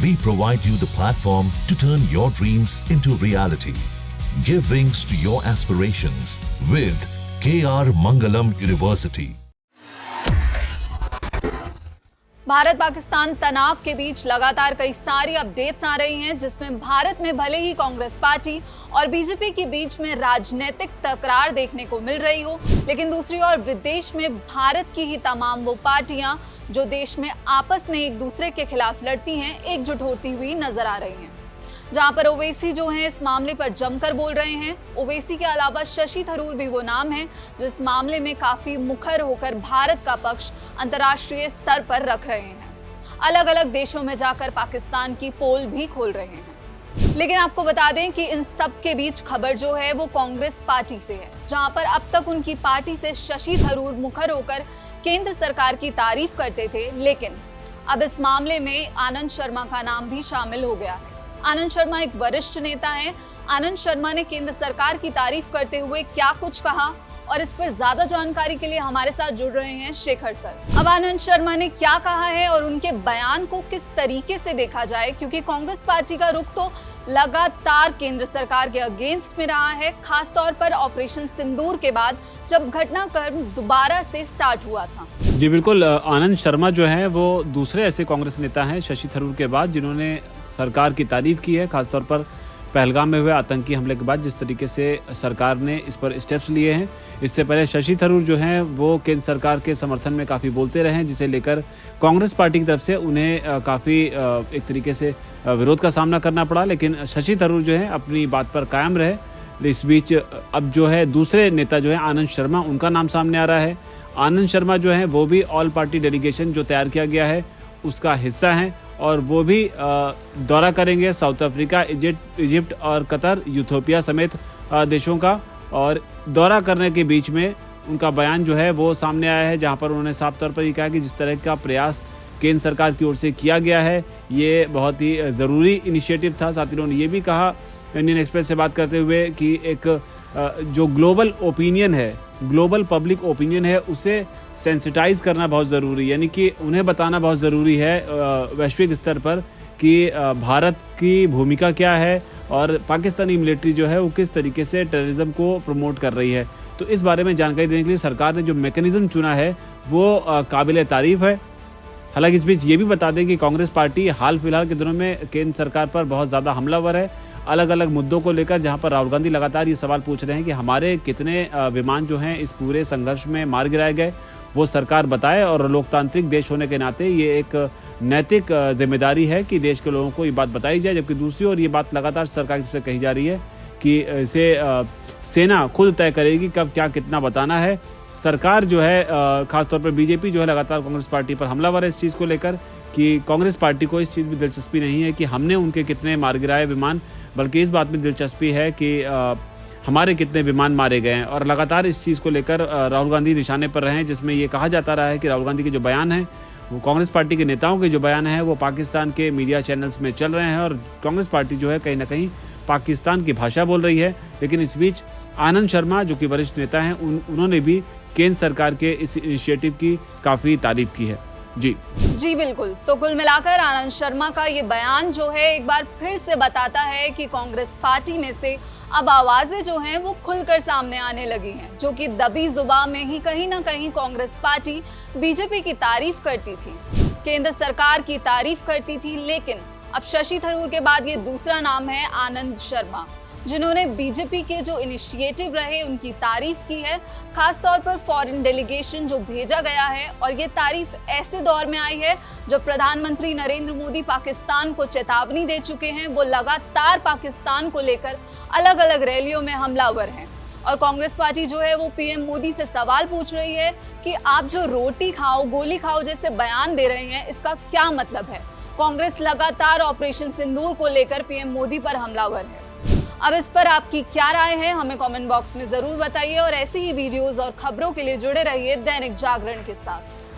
We provide you the platform to turn your dreams into reality. Give wings to your aspirations with KR Mangalam University. Bharat Pakistan तनाव के बीच लगातार कई सारी updates आ रही हैं, जिसमें भारत में भले ही कांग्रेस पार्टी और बीजेपी के बीच में राजनीतिक तकरार देखने को मिल रही हो, लेकिन दूसरी ओर विदेश में भारत की ही तमाम वो पार्टियां जो देश में आपस में एक दूसरे के खिलाफ लड़ती हैं, एकजुट होती हुई नजर आ रही हैं। जहां पर ओवैसी जो हैं इस मामले पर जमकर बोल रहे हैं। ओवैसी के अलावा शशि थरूर भी वो नाम है जो इस मामले में काफी मुखर होकर भारत का पक्ष अंतर्राष्ट्रीय स्तर पर रख रहे हैं। अलग अलग देशों में जाकर पाकिस्तान की पोल भी खोल रहे हैं। लेकिन आपको बता दें कि इन सब के बीच खबर जो है वो कांग्रेस पार्टी से है, जहां पर अब तक उनकी पार्टी से शशि थरूर मुखर होकर केंद्र सरकार की तारीफ करते थे, लेकिन अब इस मामले में आनंद शर्मा का नाम भी शामिल हो गया है। आनंद शर्मा एक वरिष्ठ नेता हैं। आनंद शर्मा ने केंद्र सरकार की तारीफ करते हुए क्या कुछ कहा, और इस पर ज्यादा जानकारी के लिए हमारे साथ जुड़ रहे हैं शेखर सर। अब आनंद शर्मा ने क्या कहा है और उनके बयान को किस तरीके से देखा जाए, क्योंकि कांग्रेस पार्टी का रुख तो लगातार केंद्र सरकार के अगेंस्ट में रहा है, खासतौर पर ऑपरेशन सिंदूर के बाद जब घटनाक्रम दोबारा से स्टार्ट हुआ था। जी बिल्कुल, आनंद शर्मा जो है वो दूसरे ऐसे कांग्रेस नेता हैं शशि थरूर के बाद जिन्होंने सरकार की तारीफ की है, खासतौर पर पहलगाम में हुए आतंकी हमले के बाद जिस तरीके से सरकार ने इस पर स्टेप्स लिए हैं। इससे पहले शशि थरूर जो हैं वो केंद्र सरकार के समर्थन में काफ़ी बोलते रहे हैं, जिसे लेकर कांग्रेस पार्टी की तरफ से उन्हें काफ़ी एक तरीके से विरोध का सामना करना पड़ा, लेकिन शशि थरूर जो है अपनी बात पर कायम रहे। इस बीच अब जो है दूसरे नेता जो है आनंद शर्मा, उनका नाम सामने आ रहा है। आनंद शर्मा जो है वो भी ऑल पार्टी डेलीगेशन जो तैयार किया गया है उसका हिस्सा हैं, और वो भी दौरा करेंगे साउथ अफ्रीका, इजिप्ट और कतर, यूथोपिया समेत देशों का। और दौरा करने के बीच में उनका बयान जो है वो सामने आया है, जहां पर उन्होंने साफ तौर पर ये कहा कि जिस तरह का प्रयास केंद्र सरकार की ओर से किया गया है ये बहुत ही ज़रूरी इनिशिएटिव था। साथ ही उन्होंने ये भी कहा इंडियन एक्सप्रेस से बात करते हुए कि एक जो ग्लोबल ओपिनियन है, ग्लोबल पब्लिक ओपिनियन है, उसे सेंसिटाइज करना बहुत ज़रूरी है, यानी कि उन्हें बताना बहुत ज़रूरी है वैश्विक स्तर पर कि भारत की भूमिका क्या है और पाकिस्तानी मिलिट्री जो है वो किस तरीके से टेररिज्म को प्रमोट कर रही है। तो इस बारे में जानकारी देने के लिए सरकार ने जो मैकेनिज्म चुना है वो काबिल तारीफ़ है। हालांकि इस बीच ये भी बता दें कि कांग्रेस पार्टी हाल फिलहाल के दिनों में केंद्र सरकार पर बहुत ज़्यादा हमलावर है, अलग अलग मुद्दों को लेकर, जहां पर राहुल गांधी लगातार ये सवाल पूछ रहे हैं कि हमारे कितने विमान जो हैं इस पूरे संघर्ष में मार गिराए गए, वो सरकार बताए। और लोकतांत्रिक देश होने के नाते ये एक नैतिक जिम्मेदारी है कि देश के लोगों को ये बात बताई जाए। जबकि दूसरी ओर ये बात लगातार सरकार की तरफ से कही जा रही है कि इसे सेना खुद तय करेगी कब क्या कितना बताना है। सरकार जो है खासतौर पर बीजेपी जो है लगातार कांग्रेस पार्टी पर हमलावर है इस चीज़ को लेकर कि कांग्रेस पार्टी को इस चीज़ में दिलचस्पी नहीं है कि हमने उनके कितने मार गिराए विमान, बल्कि इस बात में दिलचस्पी है कि हमारे कितने विमान मारे गए हैं। और लगातार इस चीज़ को लेकर राहुल गांधी निशाने पर रहे हैं, जिसमें ये कहा जाता रहा है कि राहुल गांधी के जो बयान हैं, वो कांग्रेस पार्टी के नेताओं के जो बयान हैं वो पाकिस्तान के मीडिया चैनल्स में चल रहे हैं और कांग्रेस पार्टी जो है कहीं ना कहीं पाकिस्तान की भाषा बोल रही है। लेकिन इस बीच आनंद शर्मा जो कि वरिष्ठ नेता हैं उन्होंने भी केंद्र सरकार के इस इनिशिएटिव की काफ़ी तारीफ की है। जी बिल्कुल। तो कुल मिलाकर आनंद शर्मा का ये बयान जो है एक बार फिर से बताता है कि कांग्रेस पार्टी में से अब आवाजें जो हैं वो खुलकर सामने आने लगी हैं, जो कि दबी जुबान में ही कहीं ना कहीं कांग्रेस पार्टी बीजेपी की तारीफ करती थी, केंद्र सरकार की तारीफ करती थी। लेकिन अब शशि थरूर के बाद ये दूसरा नाम है आनंद शर्मा, जिन्होंने बीजेपी के जो इनिशिएटिव रहे उनकी तारीफ की है, खासतौर पर फॉरेन डेलीगेशन जो भेजा गया है। और ये तारीफ ऐसे दौर में आई है जब प्रधानमंत्री नरेंद्र मोदी पाकिस्तान को चेतावनी दे चुके हैं, वो लगातार पाकिस्तान को लेकर अलग अलग रैलियों में हमलावर हैं। और कांग्रेस पार्टी जो है वो पीएम मोदी से सवाल पूछ रही है कि आप जो रोटी खाओ गोली खाओ जैसे बयान दे रहे हैं, इसका क्या मतलब है। कांग्रेस लगातार ऑपरेशन सिंदूर को लेकर पीएम मोदी पर हमलावर है। अब इस पर आपकी क्या राय है, हमें कमेंट बॉक्स में जरूर बताइए और ऐसी ही वीडियोस और खबरों के लिए जुड़े रहिए दैनिक जागरण के साथ।